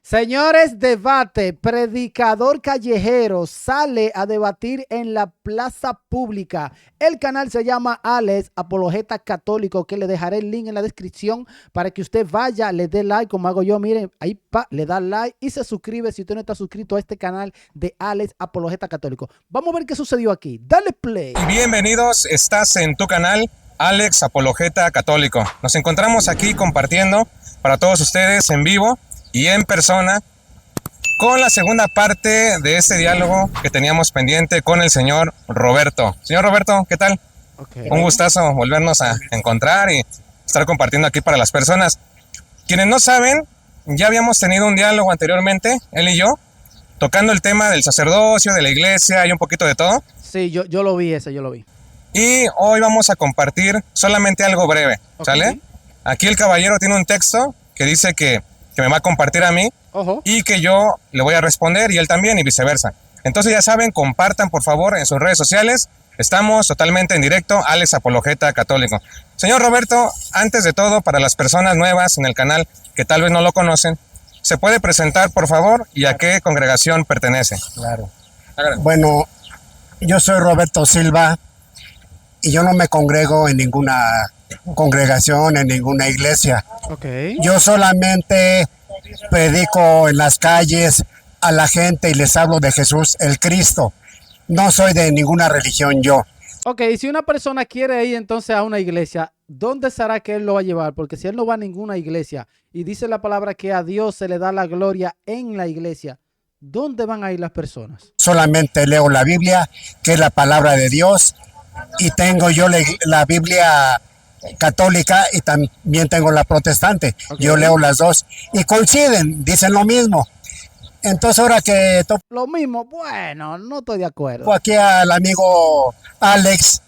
Señores, debate. Predicador callejero sale a debatir en la plaza pública. El canal se llama Alex Apologeta Católico, que le dejaré el link en la descripción para que usted vaya, le dé like como hago yo. Miren, ahí le da like y se suscribe si usted no está suscrito a este canal de Alex Apologeta Católico. Vamos a ver qué sucedió aquí. Dale play. Bienvenidos, estás en tu canal Alex Apologeta Católico. Nos encontramos aquí compartiendo para todos ustedes en vivo y en persona con la segunda parte de este diálogo que teníamos pendiente con el señor Roberto. Señor Roberto, ¿qué tal? Okay. Un gustazo volvernos a encontrar y estar compartiendo aquí para las personas. Quienes no saben, ya habíamos tenido un diálogo anteriormente, él y yo, tocando el tema del sacerdocio, de la iglesia y un poquito de todo. Sí, yo lo vi yo lo vi. Y hoy vamos a compartir solamente algo breve, ¿sale? Okay. Aquí el caballero tiene un texto que dice que me va a compartir a mí. Ojo. Y que yo le voy a responder y él también y viceversa. Entonces ya saben, compartan por favor en sus redes sociales. Estamos totalmente en directo, Alex Apologeta Católico. Señor Roberto, antes de todo, para las personas nuevas en el canal que tal vez no lo conocen, ¿se puede presentar por favor y a qué congregación pertenece? Claro. Bueno, yo soy Roberto Silva y yo no me congrego en ninguna congregación, en ninguna iglesia. Okay. Yo solamente predico en las calles a la gente y les hablo de Jesús el Cristo. No soy de ninguna religión yo. Ok, si una persona quiere ir entonces a una iglesia, ¿dónde será que él lo va a llevar? Porque si él no va a ninguna iglesia y dice la palabra que a Dios se le da la gloria en la iglesia, ¿dónde van a ir las personas? Solamente leo la Biblia, que es la palabra de Dios, y tengo yo la Biblia católica y también tengo la protestante. Okay. Yo leo las dos y coinciden, dicen lo mismo. Entonces ahora que lo mismo, bueno, no estoy de acuerdo. Aquí al amigo Alex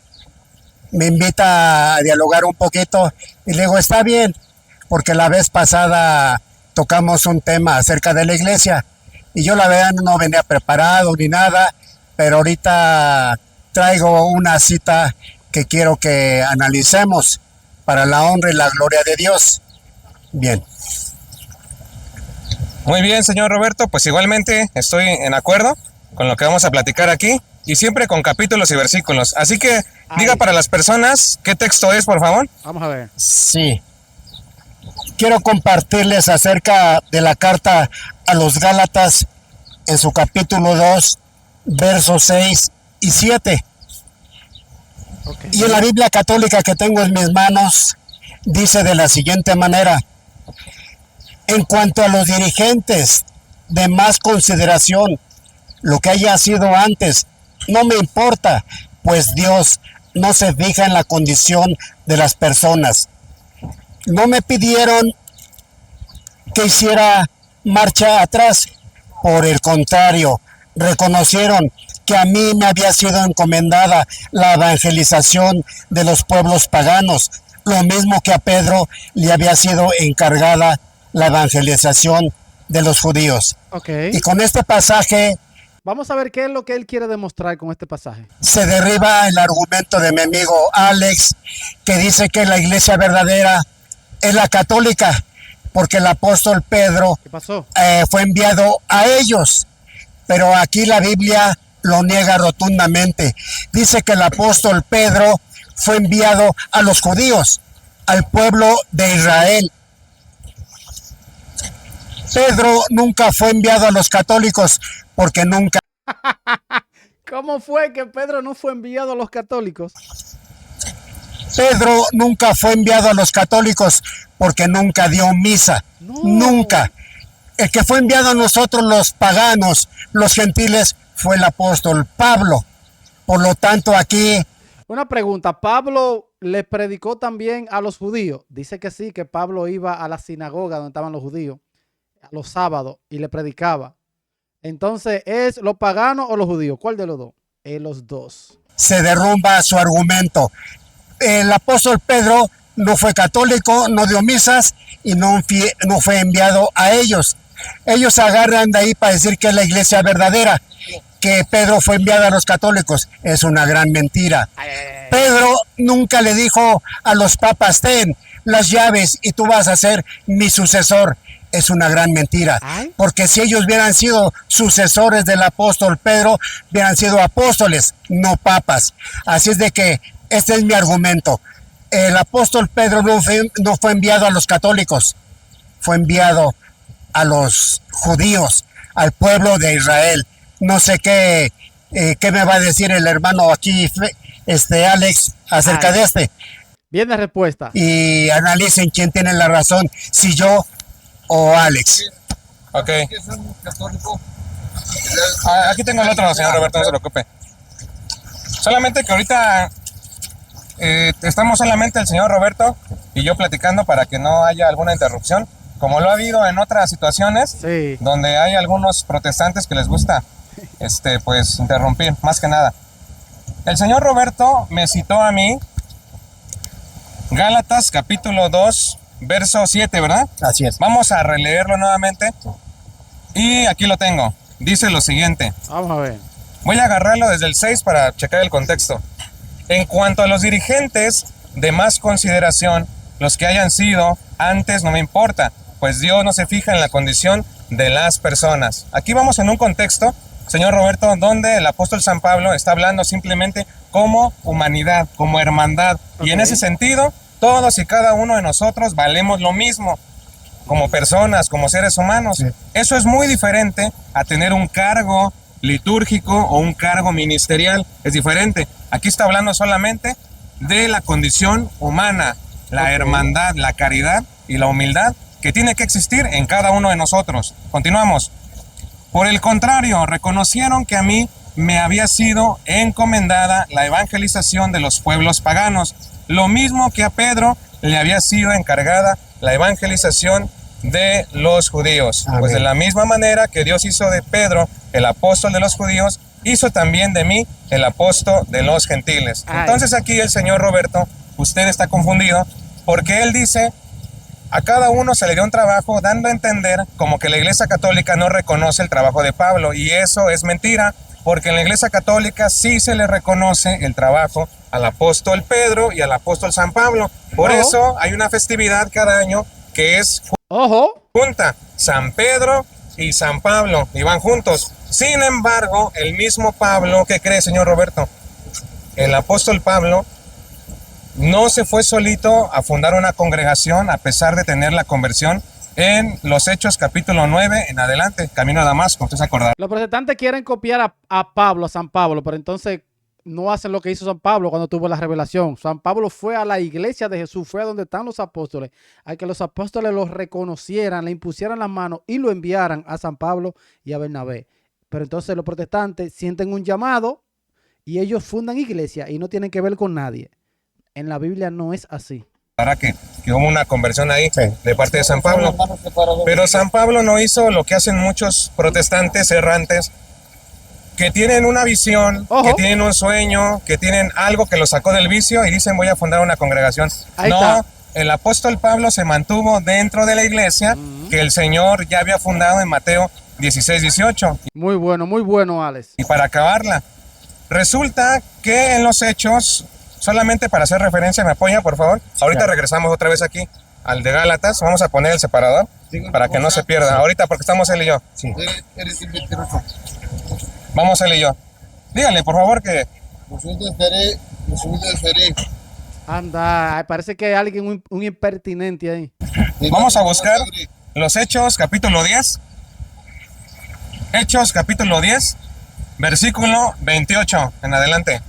me invita a dialogar un poquito y le digo, está bien, porque la vez pasada tocamos un tema acerca de la iglesia y yo la verdad no venía preparado ni nada, pero ahorita traigo una cita que quiero que analicemos para la honra y la gloria de Dios. Bien. Muy bien, señor Roberto, pues igualmente estoy en acuerdo con lo que vamos a platicar aquí y siempre con capítulos y versículos. Así que diga para las personas qué texto es, por favor. Vamos a ver. Sí. Quiero compartirles acerca de la carta a los Gálatas en su capítulo 2, versos 6 y 7. Okay. Y en la Biblia católica que tengo en mis manos, dice de la siguiente manera: en cuanto a los dirigentes de más consideración, lo que haya sido antes, no me importa, pues Dios no se fija en la condición de las personas. No me pidieron que hiciera marcha atrás, por el contrario, reconocieron que a mí me había sido encomendada la evangelización de los pueblos paganos, lo mismo que a Pedro le había sido encargada la evangelización de los judíos. Okay. Y con este pasaje, vamos a ver qué es lo que él quiere demostrar con este pasaje. Se derriba el argumento de mi amigo Alex, que dice que la iglesia verdadera es la católica, porque el apóstol Pedro ¿qué pasó? Fue enviado a ellos, pero aquí la Biblia lo niega rotundamente. Dice que el apóstol Pedro fue enviado a los judíos, al pueblo de Israel. Pedro nunca fue enviado a los católicos, porque nunca... ¿Cómo fue que Pedro no fue enviado a los católicos? Pedro nunca fue enviado a los católicos, porque nunca dio misa. No. Nunca. El que fue enviado a nosotros, los paganos, los gentiles, fue el apóstol Pablo. Por lo tanto, aquí... Una pregunta, ¿Pablo le predicó también a los judíos? Dice que sí, que Pablo iba a la sinagoga donde estaban los judíos a los sábados y le predicaba. Entonces, ¿es los paganos o los judíos? ¿Cuál de los dos? Los dos. Se derrumba su argumento. El apóstol Pedro no fue católico, no dio misas y no fue enviado a ellos. Ellos agarran de ahí para decir que es la iglesia verdadera, que Pedro fue enviado a los católicos. Es una gran mentira. Pedro nunca le dijo a los papas, ten las llaves y tú vas a ser mi sucesor. es una gran mentira. Ay. Porque si ellos hubieran sido sucesores del apóstol Pedro, hubieran sido apóstoles, no papas. Así es de que este es mi argumento. El apóstol Pedro no fue enviado a los católicos, fue enviado a los judíos, al pueblo de Israel. No sé qué me va a decir el hermano aquí, Alex, acerca de este. Viene respuesta. Y analicen quién tiene la razón, si yo o Alex. Ok. Aquí tengo el otro, señor Roberto, no se preocupe. Solamente que ahorita estamos solamente el señor Roberto y yo platicando para que no haya alguna interrupción, como lo ha habido en otras situaciones, Sí. donde hay algunos protestantes que les gusta pues interrumpir, más que nada. El señor Roberto me citó a mí Gálatas capítulo 2, verso 7, ¿verdad? Así es. Vamos a releerlo nuevamente. Y aquí lo tengo. Dice lo siguiente. Vamos a ver. Voy a agarrarlo desde el 6 para checar el contexto. En cuanto a los dirigentes de más consideración, los que hayan sido antes no me importa, pues Dios no se fija en la condición de las personas. Aquí vamos en un contexto, señor Roberto, donde el apóstol San Pablo está hablando simplemente como humanidad, como hermandad. Y en ese sentido, todos y cada uno de nosotros valemos lo mismo, como personas, como seres humanos. Sí. Eso es muy diferente a tener un cargo litúrgico o un cargo ministerial. Es diferente. Aquí está hablando solamente de la condición humana, la hermandad, la caridad y la humildad que tiene que existir en cada uno de nosotros. Continuamos. Por el contrario, reconocieron que a mí me había sido encomendada la evangelización de los pueblos paganos, lo mismo que a Pedro le había sido encargada la evangelización de los judíos. Amén. Pues de la misma manera que Dios hizo de Pedro el apóstol de los judíos, hizo también de mí el apóstol de los gentiles. Ay. Entonces aquí el señor Roberto, usted está confundido porque él dice, a cada uno se le dio un trabajo dando a entender como que la Iglesia Católica no reconoce el trabajo de Pablo, y eso es mentira, porque en la Iglesia Católica sí se le reconoce el trabajo al apóstol Pedro y al apóstol San Pablo. Por eso hay una festividad cada año que es junta, San Pedro y San Pablo, y van juntos. Sin embargo, el mismo Pablo, ¿qué cree, señor Roberto? El apóstol Pablo no se fue solito a fundar una congregación, a pesar de tener la conversión en los Hechos capítulo 9 en adelante, camino a Damasco. ¿Usted se acordará? Los protestantes quieren copiar a Pablo, a San Pablo, pero entonces no hacen lo que hizo San Pablo cuando tuvo la revelación. San Pablo fue a la iglesia de Jesús, fue a donde están los apóstoles, a que los apóstoles los reconocieran, le impusieran las manos y lo enviaran a San Pablo y a Bernabé. Pero entonces los protestantes sienten un llamado y ellos fundan iglesia y no tienen que ver con nadie. En la Biblia no es así. Que hubo una conversión ahí de parte de San Pablo. Pero San Pablo no hizo lo que hacen muchos protestantes errantes, que tienen una visión, que tienen un sueño, que tienen algo que los sacó del vicio y dicen voy a fundar una congregación. Ahí no, está. El apóstol Pablo se mantuvo dentro de la iglesia que el Señor ya había fundado en Mateo 16-18. Muy bueno, Alex. Y para acabarla, resulta que en los Hechos, solamente para hacer referencia, ¿me apoya, por favor? Ahorita regresamos otra vez aquí al de Gálatas. Vamos a poner el separador para que no se pierda. Ahorita, porque estamos él y yo. Sí. Vamos él y yo. Díganle, por favor, que... Anda, parece que hay alguien, un impertinente ahí. Vamos a buscar los Hechos, capítulo 10. Hechos, capítulo 10, versículo 28 en adelante.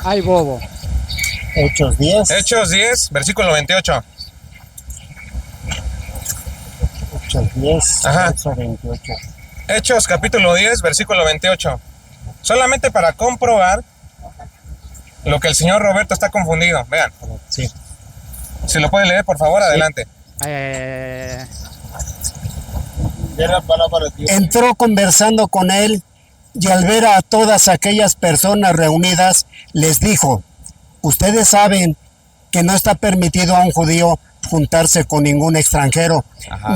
Ay, bobo. Hechos 10. Hechos 10, versículo 28. Hechos 10, verso 28. Hechos, capítulo 10, versículo 28. Solamente para comprobar lo que el señor Roberto está confundido. Vean. Sí. Si lo puede leer, por favor, adelante. Entró conversando con él y al ver a todas aquellas personas reunidas, les dijo, ustedes saben que no está permitido a un judío juntarse con ningún extranjero,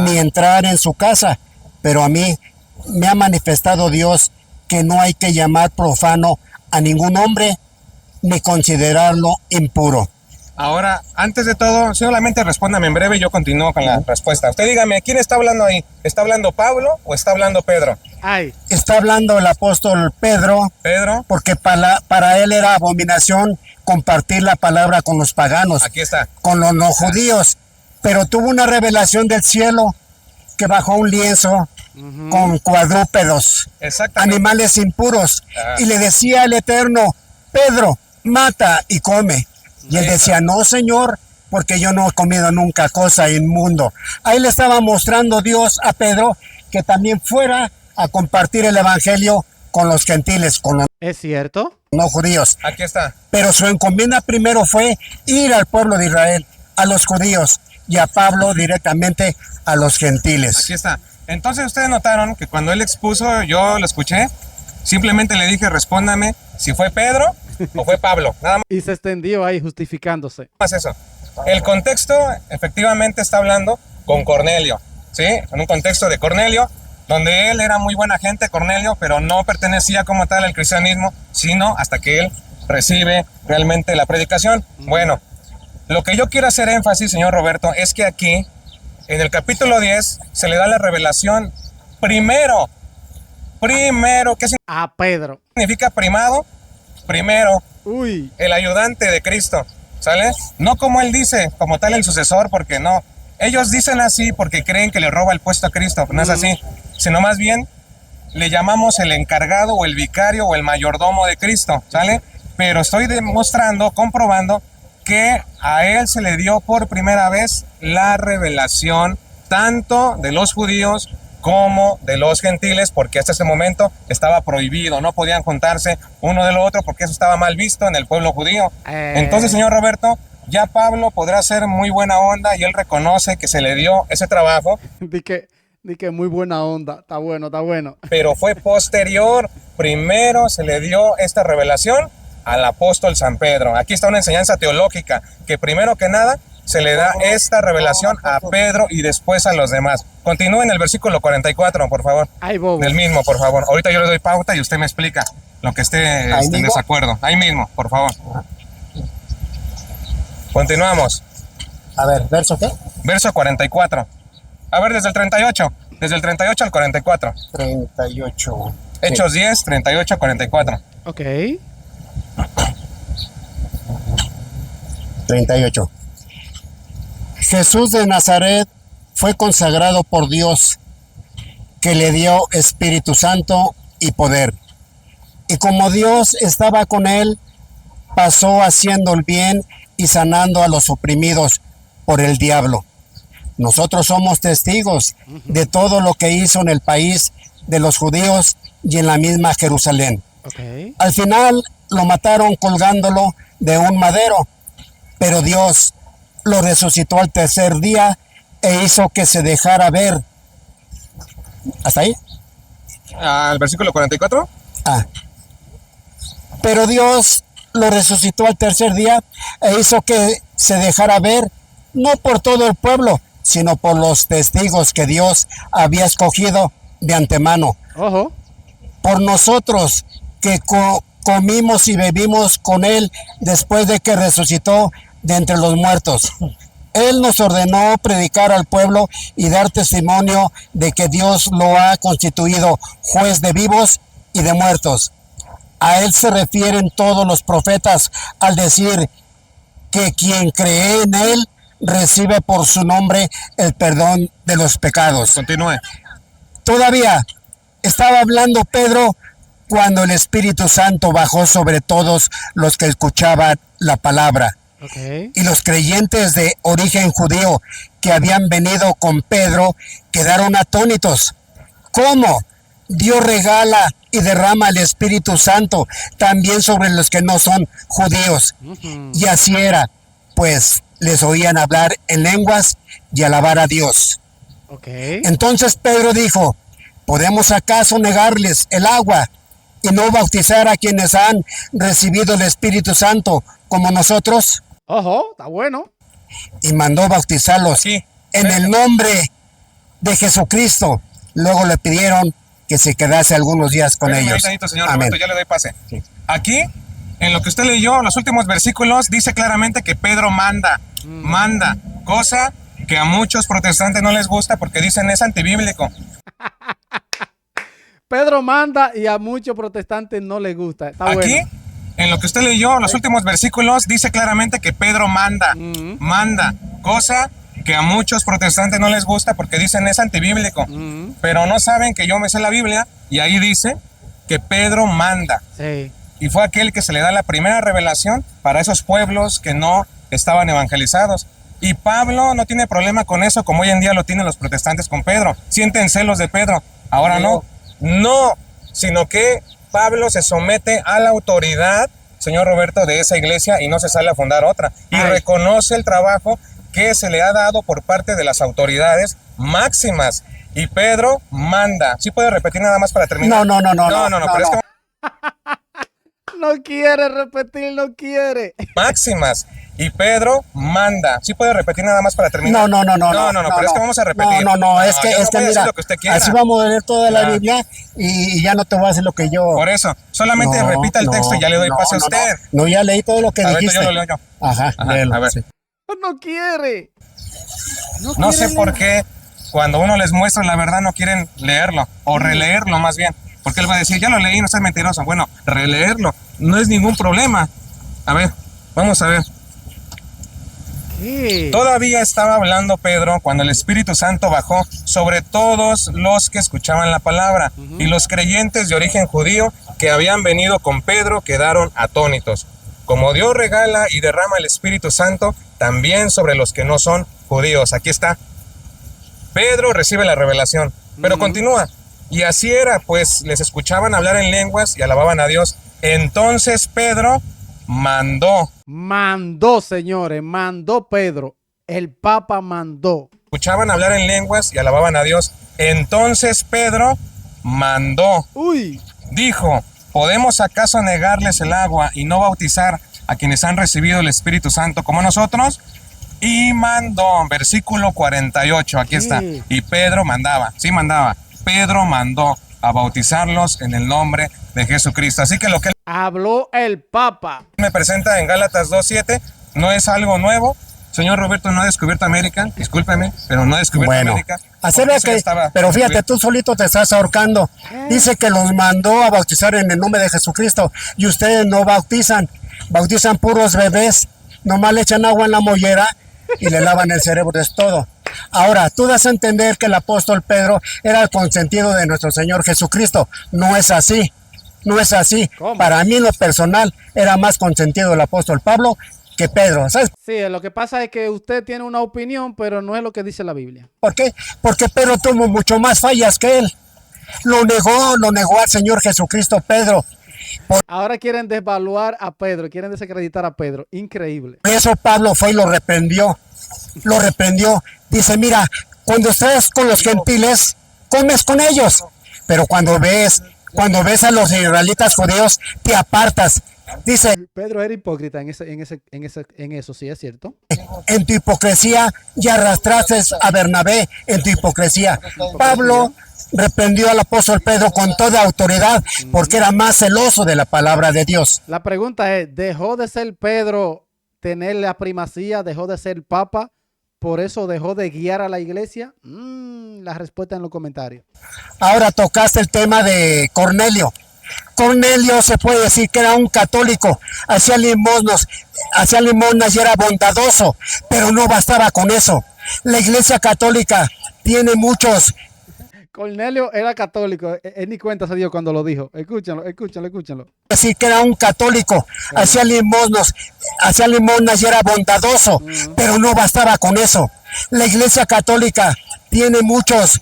ni entrar en su casa, pero a mí me ha manifestado Dios que no hay que llamar profano a ningún hombre, ni considerarlo impuro. Ahora, antes de todo, solamente respóndame en breve y yo continúo con la respuesta. Usted dígame, ¿quién está hablando ahí? ¿Está hablando Pablo o está hablando Pedro? Ay, Está hablando el apóstol Pedro, Pedro, porque para él era abominación compartir la palabra con los paganos, aquí está. con los no judíos, pero tuvo una revelación del cielo que bajó un lienzo con cuadrúpedos, Exactamente. animales impuros, Ah. y le decía al Eterno: Pedro, mata y come. Y él decía: no, Señor, porque yo no he comido nunca cosa inmundo. Ahí le estaba mostrando Dios a Pedro que también fuera a compartir el evangelio con los gentiles, con los ¿es cierto? no judíos. Aquí está. Pero su encomienda primero fue ir al pueblo de Israel, a los judíos, y a Pablo directamente a los gentiles. Aquí está. Entonces ustedes notaron que cuando él expuso, yo lo escuché, simplemente le dije, respóndame si fue Pedro o fue Pablo. Nada Y se extendió ahí justificándose. más eso. El contexto efectivamente está hablando con Cornelio, ¿sí? En un contexto de Cornelio, donde él era muy buena gente, Cornelio, pero no pertenecía como tal al cristianismo, sino hasta que él recibe realmente la predicación. Bueno, lo que yo quiero hacer énfasis, señor Roberto, es que aquí, en el capítulo 10, se le da la revelación primero, ¿qué A Pedro. significa primado? Primero, Uy. el ayudante de Cristo, ¿sale? No como él dice, como tal el sucesor, porque no. Ellos dicen así porque creen que le roba el puesto a Cristo, no es así, sino más bien le llamamos el encargado o el vicario o el mayordomo de Cristo, ¿sale? Pero estoy demostrando, comprobando que a él se le dio por primera vez la revelación tanto de los judíos como de los gentiles, porque hasta ese momento estaba prohibido, no podían juntarse uno de lo otro porque eso estaba mal visto en el pueblo judío. Entonces, señor Roberto, ya Pablo podrá ser muy buena onda y él reconoce que se le dio ese trabajo, Di que muy buena onda. Está bueno, está bueno. pero fue posterior. Primero se le dio esta revelación al apóstol San Pedro. Aquí está una enseñanza teológica, que primero que nada se le da esta revelación a Pedro y después a los demás. Continúe en el versículo 44, por favor. Ay, bobo. Del mismo, por favor. Ahorita yo le doy pauta y usted me explica lo que esté en mismo? desacuerdo. Ahí mismo, por favor. Continuamos. A ver, ¿verso qué? Verso 44. A ver, desde el 38. Desde el 38 al 44. 38. Hechos 10, 38, 44. Ok. 38. Jesús de Nazaret fue consagrado por Dios, que le dio Espíritu Santo y poder. Y como Dios estaba con él, pasó haciendo el bien y sanando a los oprimidos por el diablo. Nosotros somos testigos de todo lo que hizo en el país de los judíos y en la misma Jerusalén. Ok. Al final lo mataron colgándolo de un madero, pero Dios lo resucitó al tercer día e hizo que se dejara ver. ¿Hasta ahí? Al versículo 44. Pero Dios lo resucitó al tercer día e hizo que se dejara ver, no por todo el pueblo, sino por los testigos que Dios había escogido de antemano. Ojo. Por nosotros que comimos y bebimos con Él después de que resucitó de entre los muertos. Él nos ordenó predicar al pueblo y dar testimonio de que Dios lo ha constituido juez de vivos y de muertos. A Él se refieren todos los profetas al decir que quien cree en Él recibe por su nombre el perdón de los pecados. Continúe. Todavía estaba hablando Pedro cuando el Espíritu Santo bajó sobre todos los que escuchaban la palabra. Ok. Y los creyentes de origen judío que habían venido con Pedro quedaron atónitos. ¿Cómo? Dios regala y derrama el Espíritu Santo también sobre los que no son judíos. Y así era, pues les oían hablar en lenguas y alabar a Dios. Ok. Entonces Pedro dijo: ¿podemos acaso negarles el agua y no bautizar a quienes han recibido el Espíritu Santo como nosotros? Ojo, está bueno. Y mandó bautizarlos Sí. en el nombre de Jesucristo. Luego le pidieron que se quedase algunos días con Espérame ellos. ahí tantito, señor Amén. Roberto, ya le doy pase. Sí. Aquí en lo que usted leyó, los últimos versículos, dice claramente que Pedro manda, cosa que a muchos protestantes no les gusta porque dicen es antibíblico. Pedro manda y a muchos protestantes no les gusta. Está Aquí, bueno. en lo que usted leyó, los últimos versículos, dice claramente que Pedro manda, cosa que a muchos protestantes no les gusta porque dicen es antibíblico. Pero no saben que yo me sé la Biblia y ahí dice que Pedro manda. Sí. Y fue aquel que se le da la primera revelación para esos pueblos que no estaban evangelizados. Y Pablo no tiene problema con eso, como hoy en día lo tienen los protestantes con Pedro. Sienten celos de Pedro. Ahora no, sino que Pablo se somete a la autoridad, señor Roberto, de esa iglesia y no se sale a fundar otra. Y reconoce el trabajo que se le ha dado por parte de las autoridades máximas. Y Pedro manda. ¿Sí puedo repetir nada más para terminar? No, Pero es que No quiere repetir, no quiere. máximas. Y Pedro manda. ¿Sí puede repetir nada más para terminar? No, pero es que vamos a repetir. Es que yo no voy a decir mira, lo que usted quiera. así vamos a leer toda la Biblia y ya no te voy a decir lo que yo... Por eso, solamente repita el texto y ya le doy pase a usted. No, ya leí todo lo que dijiste. Yo lo leo yo. Ajá, léelo, a ver. sí. No quiere. No sé por qué cuando uno les muestra la verdad no quieren leerlo o releerlo más bien. Porque él va a decir, ya lo leí, no seas mentiroso. Bueno, releerlo no es ningún problema. A ver, vamos a ver. ¿Qué? Todavía estaba hablando Pedro cuando el Espíritu Santo bajó sobre todos los que escuchaban la palabra, y los creyentes de origen judío que habían venido con Pedro quedaron atónitos. Como Dios regala y derrama el Espíritu Santo también sobre los que no son judíos. Aquí está. Pedro recibe la revelación, pero continúa. Y así era, pues les escuchaban hablar en lenguas y alababan a Dios. Entonces Pedro mandó. Mandó, señores, mandó Pedro. El Papa mandó. Escuchaban hablar en lenguas y alababan a Dios. Entonces Pedro mandó. Dijo, ¿podemos acaso negarles el agua y no bautizar a quienes han recibido el Espíritu Santo como nosotros? Y mandó, versículo 48, aquí está. Y Pedro mandaba, Pedro mandó a bautizarlos en el nombre de Jesucristo. Así que lo que habló el Papa me presenta en Gálatas 2:7 no es algo nuevo. Señor Roberto no ha descubierto América, discúlpeme, pero no ha descubierto América. Pero fíjate, tú solito te estás ahorcando. Dice que los mandó a bautizar en el nombre de Jesucristo y ustedes no bautizan puros bebés, nomás le echan agua en la mollera y le lavan el cerebro, es todo. Ahora, tú das a entender que el apóstol Pedro era el consentido de nuestro Señor Jesucristo. No es así. ¿Cómo? Para mí en lo personal era más consentido el apóstol Pablo que Pedro, ¿sabes? Sí, lo que pasa es que usted tiene una opinión, pero no es lo que dice la Biblia. ¿Por qué? Porque Pedro tuvo mucho más fallas que él. Lo negó al Señor Jesucristo Pedro. Ahora quieren desvaluar a Pedro, quieren desacreditar a Pedro. Increíble. Por eso Pablo fue y lo reprendió. Dice, mira, cuando estás con los gentiles, comes con ellos. Pero cuando ves a los israelitas judíos, te apartas. Dice, Pedro era hipócrita en eso, sí, es cierto. En tu hipocresía ya arrastraste a Bernabé en tu hipocresía. Pablo reprendió al apóstol Pedro con toda autoridad porque era más celoso de la palabra de Dios. La pregunta es, ¿dejó de ser Pedro tener la primacía? ¿Dejó de ser papa? ¿Por eso dejó de guiar a la iglesia? La respuesta en los comentarios. Ahora tocaste el tema de Cornelio. Cornelio se puede decir que era un católico, hacía limosnas y era bondadoso, pero no bastaba con eso. La iglesia católica tiene muchos. Cornelio era católico, él ni cuenta se dio cuando lo dijo. Escúchenlo. Decir que era un católico, hacía limosnas y era bondadoso, pero no bastaba con eso. La iglesia católica tiene muchos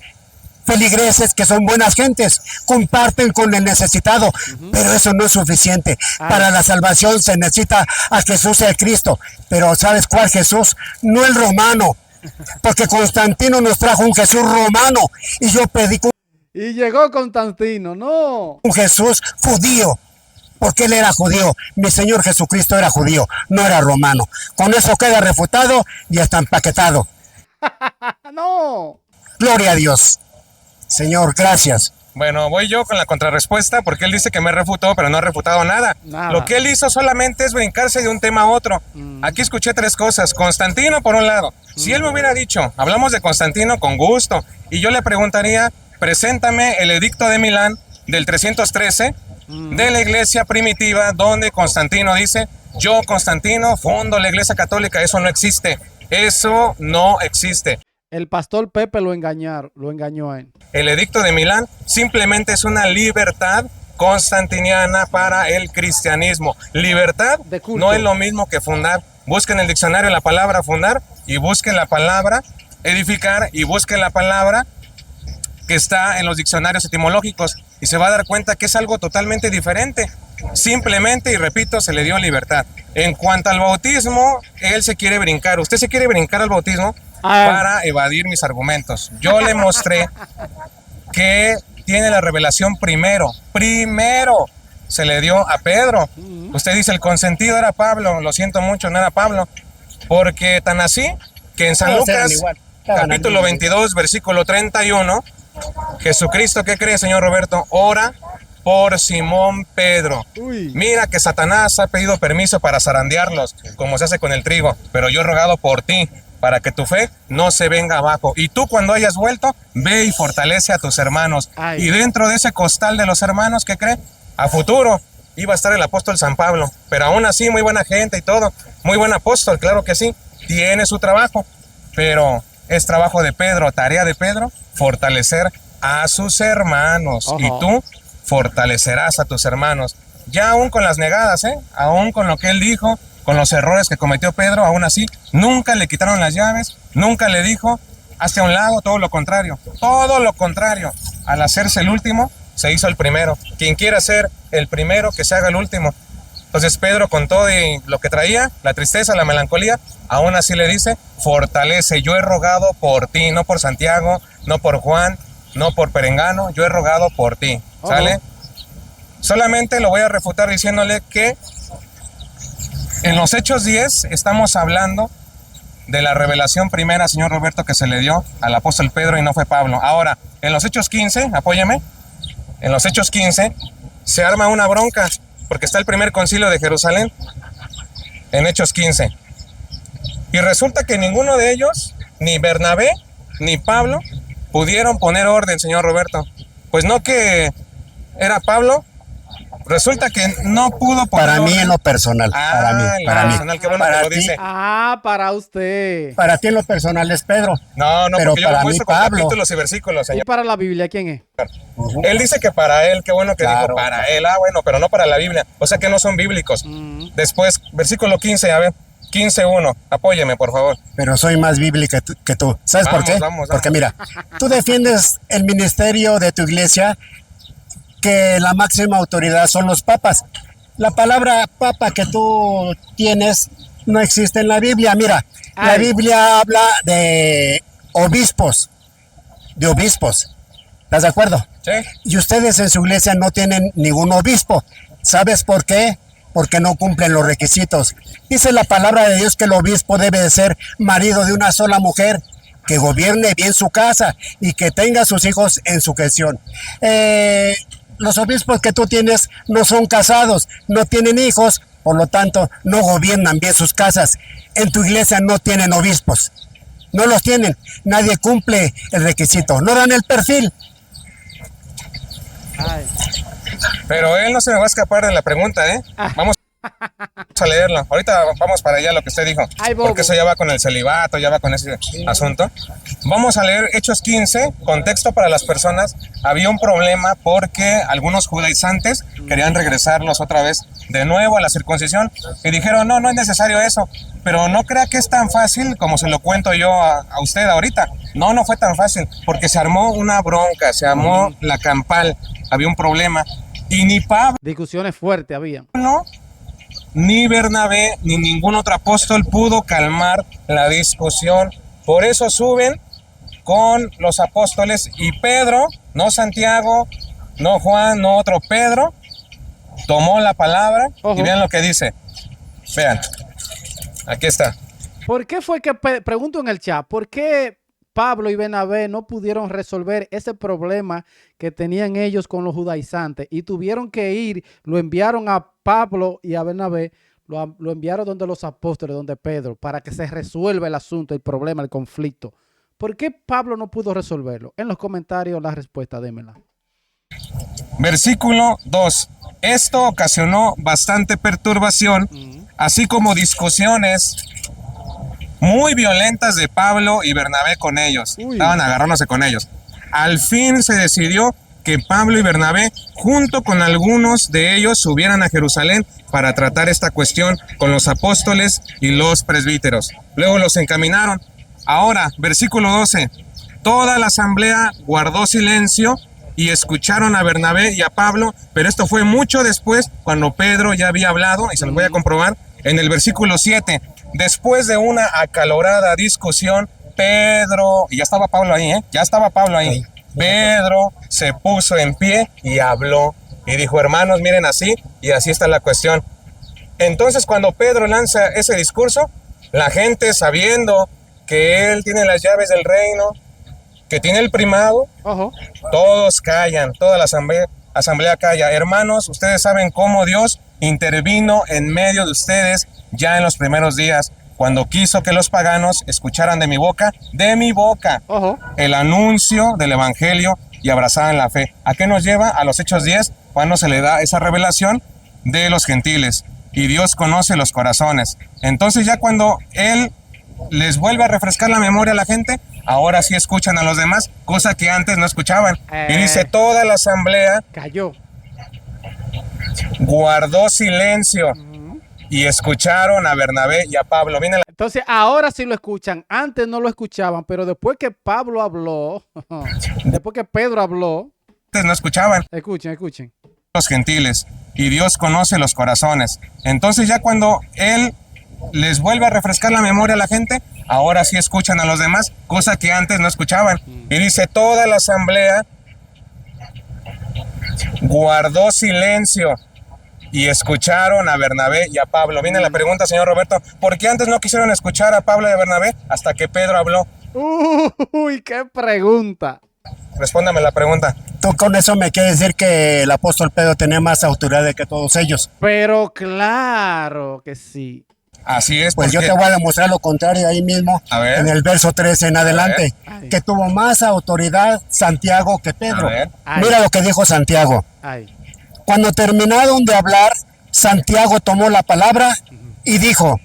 feligreses que son buenas gentes, comparten con el necesitado, pero eso no es suficiente. Para la salvación se necesita a Jesús el Cristo, pero ¿sabes cuál Jesús? No el romano, porque Constantino nos trajo un Jesús romano y yo predico y llegó Constantino, no, un Jesús judío, porque él era judío. Mi Señor Jesucristo era judío, no era romano. Con eso queda refutado y está empaquetado. no. Gloria a Dios. Señor, gracias. Bueno, voy yo con la contrarrespuesta porque él dice que me refutó, pero no ha refutado nada. Lo que él hizo solamente es brincarse de un tema a otro. Aquí escuché tres cosas. Constantino, por un lado. Si él me hubiera dicho, hablamos de Constantino con gusto, y yo le preguntaría, preséntame el edicto de Milán del 313 de la iglesia primitiva, donde Constantino dice, yo, Constantino, fundo la iglesia católica. Eso no existe. Eso no existe. El pastor Pepe lo engañó a él. El edicto de Milán simplemente es una libertad constantiniana para el cristianismo. Libertad De culto. no es lo mismo que fundar. Busquen en el diccionario la palabra fundar y busquen la palabra edificar y busquen la palabra que está en los diccionarios etimológicos y se va a dar cuenta que es algo totalmente diferente. Simplemente, y repito, se le dio libertad. En cuanto al bautismo, él se quiere brincar. Usted se quiere brincar al bautismo para evadir mis argumentos. Yo le mostré que tiene la revelación primero se le dio a Pedro. Usted dice el consentido era Pablo, lo siento mucho, no era Pablo, porque tan así que en San Lucas capítulo 22 versículo 31, Jesucristo, ¿qué cree, señor Roberto? Ora por Simón Pedro. Mira que Satanás ha pedido permiso para zarandearlos, como se hace con el trigo, pero yo he rogado por ti, para que tu fe no se venga abajo. Y tú cuando hayas vuelto, ve y fortalece a tus hermanos. Y dentro de ese costal de los hermanos, ¿qué cree? A futuro iba a estar el apóstol San Pablo, pero aún así muy buena gente y todo, muy buen apóstol, claro que sí, tiene su trabajo, pero es trabajo de Pedro, tarea de Pedro, fortalecer a sus hermanos. Y tú fortalecerás a tus hermanos. Ya aún con las negadas, aún con lo que él dijo, con los errores que cometió Pedro, aún así, nunca le quitaron las llaves, nunca le dijo, hazte a un lado, todo lo contrario. Al hacerse el último, se hizo el primero. Quien quiera ser el primero, que se haga el último. Entonces Pedro, con todo y lo que traía, la tristeza, la melancolía, aún así le dice, fortalece, yo he rogado por ti, no por Santiago, no por Juan, no por Perengano, yo he rogado por ti, ¿sale? Solamente lo voy a refutar diciéndole que en los Hechos 10 estamos hablando de la revelación primera, señor Roberto, que se le dio al apóstol Pedro y no fue Pablo. Ahora, en los Hechos 15, apóyame, en los Hechos 15 se arma una bronca, porque está el primer concilio de Jerusalén, en Hechos 15. Y resulta que ninguno de ellos, ni Bernabé, ni Pablo, pudieron poner orden, señor Roberto. Pues no que era Pablo, resulta que no pudo poner Para mí orden. en lo personal, para mí. Personal, qué bueno Para que lo ti. dice. Para usted. Para ti en lo personal es Pedro. No, pero porque yo para lo mí muestro con Pablo. capítulos y versículos, ¿Y señor. para la Biblia quién es? Él dice que para él, qué bueno que dijo para él, bueno, pero no para la Biblia, o sea que no son bíblicos. Después, versículo 15, a ver, 15:1, apóyeme, por favor. Pero soy más bíblica que tú. ¿Sabes por qué? Porque mira, tú defiendes el ministerio de tu iglesia, que la máxima autoridad son los papas. La palabra papa que tú tienes no existe en la Biblia. Mira, la Biblia habla de obispos. ¿Estás de acuerdo? Sí. Y ustedes en su iglesia no tienen ningún obispo. ¿Sabes por qué? Porque no cumplen los requisitos. Dice la palabra de Dios que el obispo debe de ser marido de una sola mujer, que gobierne bien su casa y que tenga a sus hijos en su gestión. Los obispos que tú tienes no son casados, no tienen hijos, por lo tanto no gobiernan bien sus casas. En tu iglesia no tienen obispos, no los tienen, nadie cumple el requisito, no dan el perfil. Pero él no se me va a escapar de la pregunta, Vamos a leerlo. Ahorita vamos para allá lo que usted dijo. Porque eso ya va con el celibato, ya va con ese asunto. Vamos a leer Hechos 15, contexto para las personas. Había un problema porque algunos judaizantes querían regresarlos otra vez de nuevo a la circuncisión y dijeron, no es necesario eso. Pero no crea que es tan fácil como se lo cuento yo a usted ahorita. No fue tan fácil, porque se armó una bronca, se armó la campal, había un problema. Y ni Pablo, Discusiones fuertes había. ni Bernabé, ni ningún otro apóstol pudo calmar la discusión. Por eso suben con los apóstoles y Pedro, no Santiago, no Juan, no otro, Pedro, tomó la palabra y vean lo que dice. Vean, aquí está. ¿Por qué fue que, pregunto en el chat, por qué Pablo y Bernabé no pudieron resolver ese problema que tenían ellos con los judaizantes y tuvieron que ir, lo enviaron a Pablo y a Bernabé, lo enviaron donde los apóstoles, donde Pedro, para que se resuelva el asunto, el problema, el conflicto. ¿Por qué Pablo no pudo resolverlo? En los comentarios la respuesta, démela. Versículo 2. Esto ocasionó bastante perturbación, así como discusiones muy violentas de Pablo y Bernabé con ellos. Estaban agarrándose con ellos. Al fin se decidió que Pablo y Bernabé, junto con algunos de ellos, subieran a Jerusalén para tratar esta cuestión con los apóstoles y los presbíteros. Luego los encaminaron. Ahora, versículo 12. Toda la asamblea guardó silencio y escucharon a Bernabé y a Pablo, pero esto fue mucho después, cuando Pedro ya había hablado, y se los voy a comprobar en el versículo 7. Después de una acalorada discusión, Pedro, y ya estaba Pablo ahí, ya estaba Pablo ahí. Pedro se puso en pie y habló y dijo: hermanos, miren, así y así está la cuestión. Entonces, cuando Pedro lanza ese discurso, la gente, sabiendo que él tiene las llaves del reino, que tiene el primado, todos callan, toda la asamblea calla. Hermanos, ustedes saben cómo Dios intervino en medio de ustedes ya en los primeros días, cuando quiso que los paganos escucharan de mi boca, el anuncio del evangelio y abrazaran la fe. ¿A qué nos lleva? A los Hechos 10, cuando se le da esa revelación de los gentiles, y Dios conoce los corazones. Entonces, ya cuando Él les vuelve a refrescar la memoria a la gente, ahora sí escuchan a los demás, cosa que antes no escuchaban. Y dice: toda la asamblea cayó, guardó silencio y escucharon a Bernabé y a Pablo. Entonces ahora sí lo escuchan. Antes no lo escuchaban, pero después que Pablo habló, después que Pedro habló, antes no escuchaban. Escuchen. Los gentiles, y Dios conoce los corazones. Entonces, ya cuando Él les vuelve a refrescar la memoria a la gente, ahora sí escuchan a los demás, cosa que antes no escuchaban. Y dice: toda la asamblea guardó silencio y escucharon a Bernabé y a Pablo. Viene la pregunta, señor Roberto: ¿por qué antes no quisieron escuchar a Pablo y a Bernabé hasta que Pedro habló? Uy, qué pregunta. Respóndame la pregunta. Tú con eso me quieres decir que el apóstol Pedro tenía más autoridad que todos ellos. Pero claro que sí. Así es. Pues yo te voy a demostrar lo contrario ahí mismo, en el verso 13 en adelante, que tuvo más autoridad Santiago que Pedro. Mira lo que dijo Santiago. Cuando terminaron de hablar, Santiago tomó la palabra y dijo: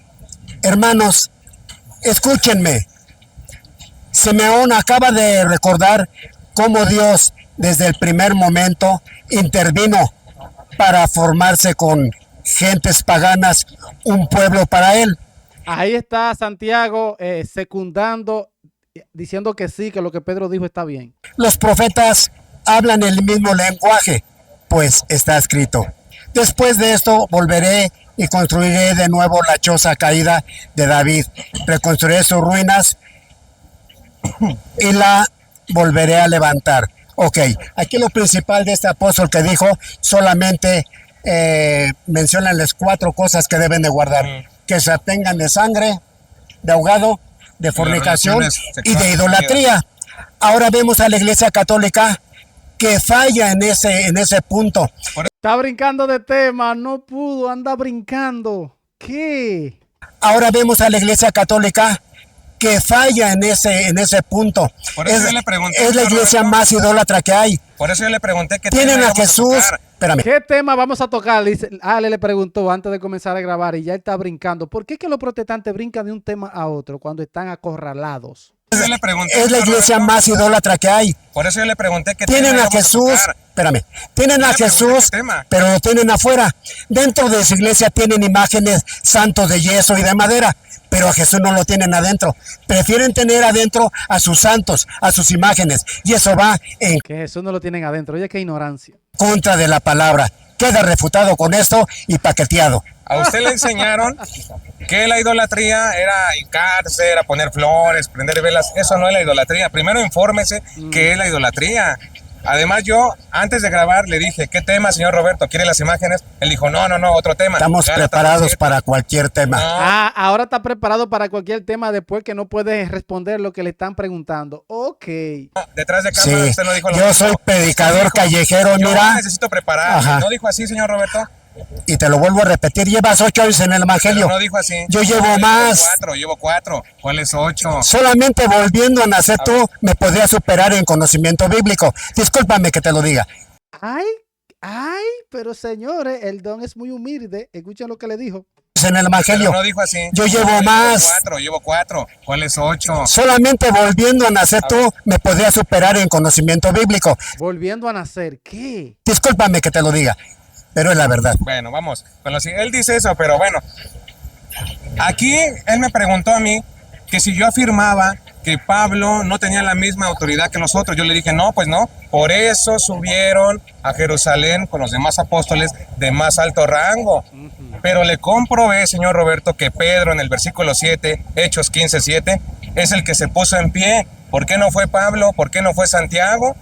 hermanos, escúchenme. Simeón acaba de recordar cómo Dios desde el primer momento intervino para formarse con gentes paganas un pueblo para él. Ahí está Santiago secundando, diciendo que sí, que lo que Pedro dijo está bien. Los profetas hablan el mismo lenguaje, pues está escrito: después de esto volveré y construiré de nuevo la choza caída de David, reconstruiré sus ruinas y la volveré a levantar. Ok, aquí lo principal de este apóstol que dijo, solamente menciónales 4 cosas que deben de guardar: que se abstengan de sangre, de ahogado, de fornicación y de idolatría. Ahora vemos a la Iglesia Católica que falla en ese punto. Está brincando de tema, no pudo, anda brincando. ¿Qué? Ahora vemos a la Iglesia Católica que falla en ese punto. Es la iglesia más idólatra que hay. Por eso yo le pregunté que tienen a Jesús. Espérame. ¿Qué tema vamos a tocar? Ale le preguntó antes de comenzar a grabar y ya está brincando. ¿Por qué que los protestantes brincan de un tema a otro cuando están acorralados? Es la iglesia más idólatra que hay. Por eso yo le pregunté que tienen a Jesús. Espérame. Tienen a Jesús, pero lo tienen afuera. Dentro de su iglesia tienen imágenes santos de yeso y de madera, pero a Jesús no lo tienen adentro. Prefieren tener adentro a sus santos, a sus imágenes, y eso va en que Jesús no lo tienen adentro. Oye, qué ignorancia. Contra de la palabra. Queda refutado con esto y paqueteado. A usted le enseñaron que la idolatría era hincarse, era poner flores, prender velas. Eso no es la idolatría. Primero infórmese qué es la idolatría. Además, yo, antes de grabar, le dije, ¿qué tema, señor Roberto? ¿Quiere las imágenes? Él dijo, no, otro tema. Estamos Gálatas preparados 7. para cualquier tema. No, Ahora está preparado para cualquier tema después que no puede responder lo que le están preguntando. Ok. detrás de cámara Sí, usted no dijo lo yo mismo. soy predicador Usted dijo, callejero, yo mira. necesito prepararme. Ajá. ¿No dijo así, señor Roberto? Y te lo vuelvo a repetir, llevas 8 años en el Evangelio. Pero no dijo así. Yo llevo No, más. Llevo 4. ¿Cuál es 8? Solamente volviendo a nacer tú me podrías superar en conocimiento bíblico. Discúlpame que te lo diga. Ay, pero señores, el don es muy humilde. Escuchen lo que le dijo. En el Evangelio. Pero no dijo así. Yo llevo más. Llevo 4. ¿Cuál es 8? Solamente volviendo a nacer tú me podrías superar en conocimiento bíblico. Volviendo a nacer. ¿Qué? Discúlpame que te lo diga, pero es la verdad. Bueno, vamos. Bueno, sí, él dice eso, pero bueno. Aquí él me preguntó a mí que si yo afirmaba que Pablo no tenía la misma autoridad que los otros. Yo le dije, no, pues no. Por eso subieron a Jerusalén con los demás apóstoles de más alto rango. Pero le comprobé, señor Roberto, que Pedro en el versículo 7, Hechos 15:7, es el que se puso en pie. ¿Por qué no fue Pablo? ¿Por qué no fue Santiago?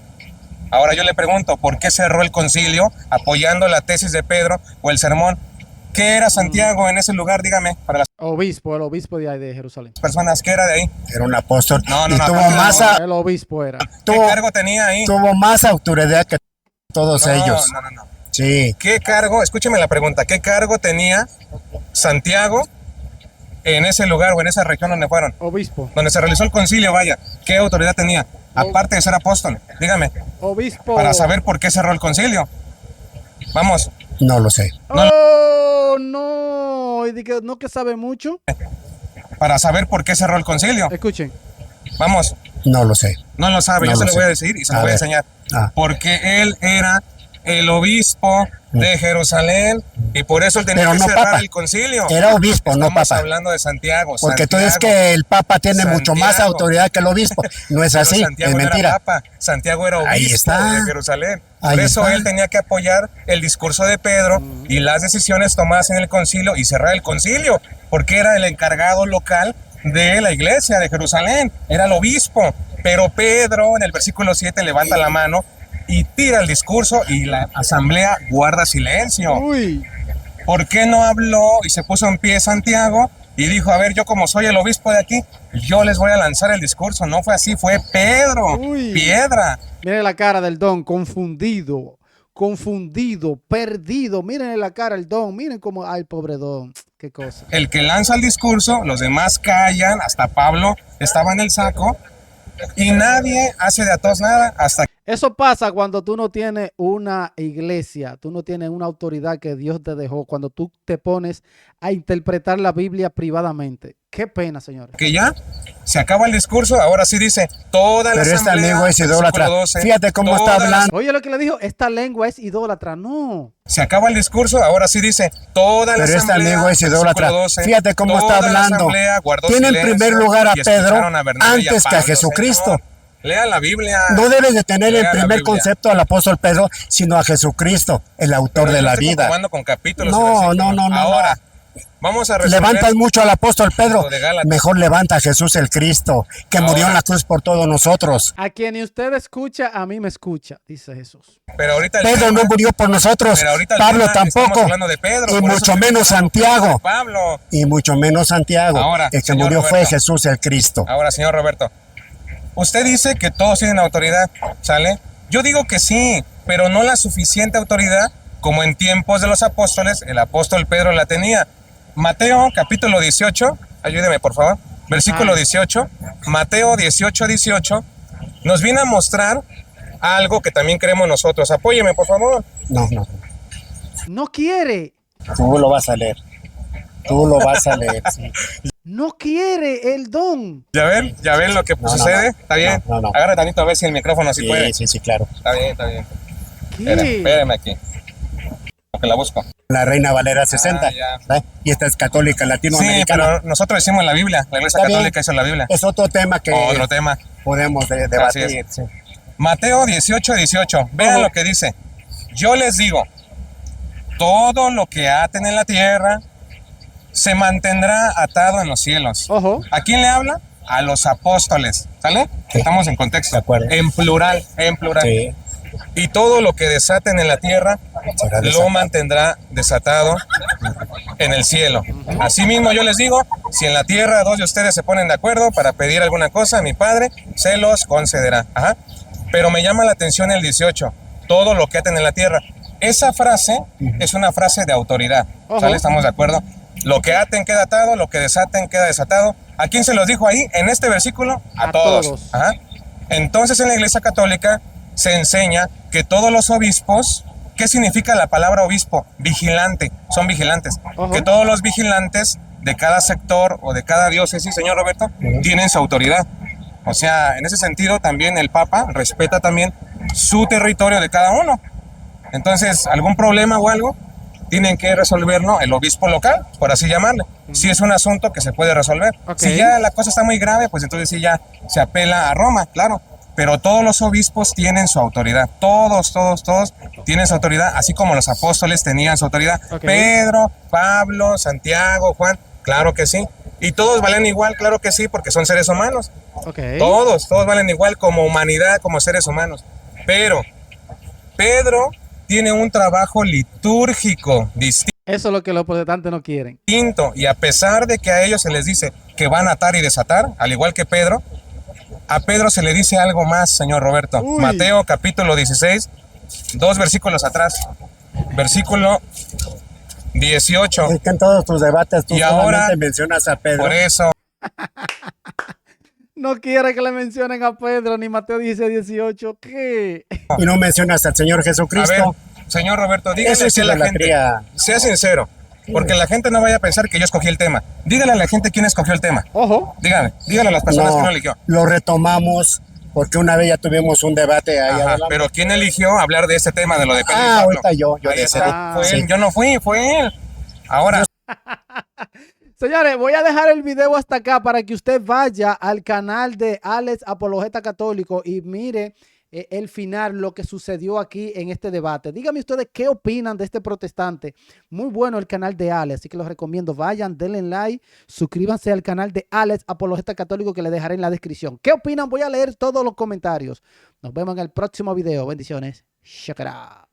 Ahora yo le pregunto, ¿por qué cerró el concilio apoyando la tesis de Pedro o el sermón? ¿Qué era Santiago en ese lugar? Dígame, para las El obispo de ahí de Jerusalén. personas, ¿qué era de ahí? Era un apóstol. No, y tuvo aparte más, no. El obispo era. ¿Qué tuvo, cargo tenía ahí? tuvo más autoridad que todos ellos. No. Sí. ¿Qué cargo? Escúcheme la pregunta. ¿Qué cargo tenía Santiago en ese lugar o en esa región donde fueron? Obispo. Donde se realizó el concilio, vaya. ¿Qué autoridad tenía? Aparte de ser apóstol. Dígame, Obispo. para saber por qué cerró el concilio. Vamos. No lo sé. Oh, no. Y que no que sabe mucho. Para saber por qué cerró el concilio. Escuchen. Vamos. No lo sé. No lo sabe, No yo se lo lo voy a sé. decir y se A lo voy a ver. enseñar. Ah. Porque él era el obispo de Jerusalén y por eso él tenía Pero que no cerrar papa. el concilio. Era obispo, no Estamos papa. hablando de Santiago. Porque tú Santiago. dices que el papa tiene mucho más Santiago. autoridad que el obispo. No es Pero así, Santiago es no era mentira. papa, Santiago era Ahí obispo está. de Jerusalén. Ahí Por eso está. él tenía que apoyar el discurso de Pedro y las decisiones tomadas en el concilio y cerrar el concilio, porque era el encargado local de la iglesia de Jerusalén, era el obispo. Pero Pedro en el versículo 7 levanta la mano y tira el discurso y la asamblea guarda silencio. Uy. ¿Por qué no habló y se puso en pie Santiago y dijo, a ver, yo como soy el obispo de aquí, yo les voy a lanzar el discurso? No fue así, fue Pedro, Uy. piedra. Miren la cara del don, confundido, perdido. Miren la cara del don, miren cómo, ay, pobre don, qué cosa. El que lanza el discurso, los demás callan, hasta Pablo estaba en el saco y nadie hace de a todos nada hasta que Eso pasa cuando tú no tienes una iglesia, tú no tienes una autoridad que Dios te dejó, cuando tú te pones a interpretar la Biblia privadamente. Qué pena, señores. ya se acaba el discurso, ahora sí dice toda la Pero este asamblea, amigo es idólatra. versículo 12, Fíjate cómo está toda la- hablando. Oye lo que le dijo, esta lengua es idólatra. No. Se acaba el discurso, ahora sí dice toda la Pero este asamblea, amigo es idólatra. versículo 12, Fíjate cómo toda está la hablando. asamblea guardó Tiene en silencio primer lugar a y escucharon Pedro a Bernabé y antes que a Pablo. Jesucristo. Señor, lea la Biblia. No debes de tener Lea el la primer Biblia. concepto al apóstol Pedro, sino a Jesucristo, el autor Pero de yo la estoy vida. comprobando con capítulos y No, versículos. no. Ahora, vamos a resolver. Levantas mucho al apóstol Pedro. De Gálatas. Mejor levanta a Jesús el Cristo, que Ahora. murió en la cruz por todos nosotros. A quien usted escucha, a mí me escucha, dice Jesús. Pero ahorita el Pedro tema- no murió por nosotros, pero ahorita el Pablo tema, estamos tampoco, hablando de Pedro, y por eso mucho estoy menos hablando de Santiago, Pablo. y mucho menos Santiago. Ahora, El que señor murió fue Roberto. Jesús el Cristo. Ahora, señor Roberto, usted dice que todos tienen autoridad, ¿sale? Yo digo que sí, pero no la suficiente autoridad como en tiempos de los apóstoles, el apóstol Pedro la tenía. Mateo, capítulo 18, ayúdeme por favor, versículo 18, Mateo 18, nos viene a mostrar algo que también creemos nosotros. Apóyeme, por favor. No. No quiere, Tú lo vas a leer. Tú lo vas a leer. Sí. no quiere el don. ¿Ya ven lo que No, sucede? no. ¿Está bien? No. Agarra tantito a ver si el micrófono sí puede. Sí, claro. Está bien. ¿Qué? Espérame aquí. Que la busco. La Reina Valera 60. ya. ¿eh? Y esta es católica Sí, latinoamericana. pero nosotros decimos la Biblia. La Iglesia Está bien. Católica hizo la Biblia. Es otro tema que Otro tema. podemos Así debatir. es. Mateo 18. Vean Ujú. lo que dice. Yo les digo, todo lo que aten en la tierra se mantendrá atado en los cielos. Ojo. ¿A quién le habla? A los apóstoles. ¿Sale? Sí. Estamos en contexto. De acuerdo. En plural. Sí. y todo lo que desaten en la tierra Será lo desatado. mantendrá desatado en el cielo. Asimismo yo les digo, si en la tierra dos de ustedes se ponen de acuerdo para pedir alguna cosa, mi Padre se los concederá. Ajá. Pero me llama la atención el 18, todo lo que aten en la tierra. Esa frase es una frase de autoridad, Ojo. ¿sale? ¿Estamos de acuerdo? Lo que aten queda atado, lo que desaten queda desatado. ¿A quién se los dijo ahí? En este versículo, a A todos. todos. Ajá. Entonces en la Iglesia Católica se enseña que todos los obispos, ¿qué significa la palabra obispo? Vigilante, son vigilantes. Ojo. Que todos los vigilantes de cada sector o de cada diócesis, señor Roberto, tienen su autoridad. O sea, en ese sentido también el Papa respeta también su territorio de cada uno. Entonces, algún problema o algo, tienen que resolverlo el obispo local, por así llamarle. Si es un asunto que se puede resolver. Ok. Si ya la cosa está muy grave, pues entonces sí ya se apela a Roma, claro. Pero todos los obispos tienen su autoridad. Todos tienen su autoridad, así como los apóstoles tenían su autoridad. Ok. Pedro, Pablo, Santiago, Juan, claro que sí. Y todos valen igual, claro que sí, porque son seres humanos. Ok. Todos valen igual como humanidad, como seres humanos. Pero Pedro tiene un trabajo litúrgico distinto, Eso es lo que los protestantes no quieren. y a pesar de que a ellos se les dice que van a atar y desatar, al igual que Pedro, a Pedro se le dice algo más, señor Roberto. Uy. Mateo capítulo 16, 2 versículos atrás, versículo 18. Es que en todos tus debates tú Y solamente ahora, mencionas a Pedro. Por eso, No quiere que le mencionen a Pedro ni Mateo 16:18. ¿Qué? Y no mencionas al Señor a ver, Jesucristo. señor Roberto, Eso dígale es así a la gente, idolatría. sea sincero, porque la gente no vaya a pensar que yo escogí el tema. Dígale a la gente quién escogió el tema. Ojo. Dígale a las personas que no eligió. lo retomamos porque una vez ya tuvimos un debate ahí Ajá, adelante. pero ¿quién eligió hablar de este tema, de lo de Pedro y Ah, Pablo? ahorita yo Ahí decidí. está, fue Sí. él, yo no fui, fue él. Ahora, Señores, voy a dejar el video hasta acá para que usted vaya al canal de Alex Apologeta Católico y mire el final, lo que sucedió aquí en este debate. Díganme ustedes qué opinan de este protestante. Muy bueno el canal de Alex, así que los recomiendo. Vayan, denle like, suscríbanse al canal de Alex Apologeta Católico que le dejaré en la descripción. ¿Qué opinan? Voy a leer todos los comentarios. Nos vemos en el próximo video. Bendiciones. Check it out.